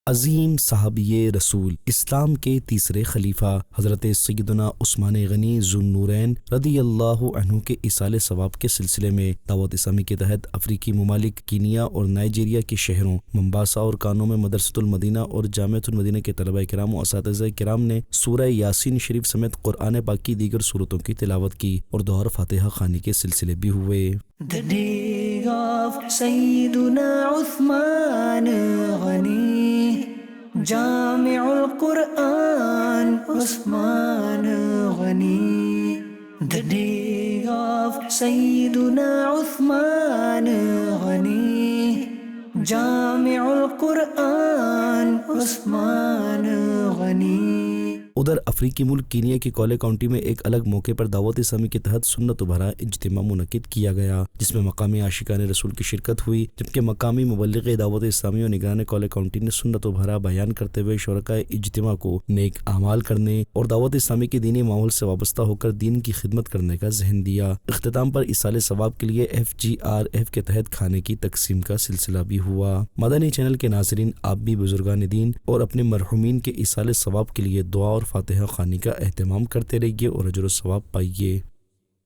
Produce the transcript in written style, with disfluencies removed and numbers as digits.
عظیم صحابی رسول اسلام کے تیسرے خلیفہ حضرت سیدنا عثمان غنی ذو النورین رضی اللہ عنہ کے ایصال ثواب کے سلسلے میں دعوت اسلامی کے تحت افریقی ممالک کینیا اور نائجیریا کے شہروں ممباسا اور کانو میں مدرسۃ المدینہ اور جامعۃ المدینہ کے طلبہ کرام و اساتذہ کرام نے سورہ یاسین شریف سمیت قرآن پاک کی دیگر سورتوں کی تلاوت کی اور دعا اور فاتحہ خوانی کے سلسلے بھی ہوئے۔ The day of Sayyiduna Uthman Ghani Jami' al-Quran Uthman Ghani The day of Sayyiduna Uthman Ghani Jami' al-Quran Uthman Ghani۔ ادھر افریقی ملک کینیا کی کولے کاؤنٹی میں ایک الگ موقع پر دعوت اسلامی کے تحت سنت و بھرا اجتماع منعقد کیا گیا، جس میں مقامی عاشقان رسول کی شرکت ہوئی، جبکہ مقامی مبلغ دعوت اسلامی اور نگران کولے کاؤنٹی نے سنت و بھرا بیان کرتے ہوئے شرکائے اجتماع کو نیک اعمال کرنے اور دعوت اسلامی کے دینی ماحول سے وابستہ ہو کر دین کی خدمت کرنے کا ذہن دیا۔ اختتام پر ایصال ثواب کے لیے FGRF کے تحت کھانے کی تقسیم کا سلسلہ بھی ہوا۔ مدنی چینل کے ناظرین، آپ بھی بزرگان دین اور اپنے مرحومین کے ایصال ثواب کے لیے دعا اور فاتحہ خوانی کا اہتمام کرتے رہیے اور اجر و ثواب پائیے۔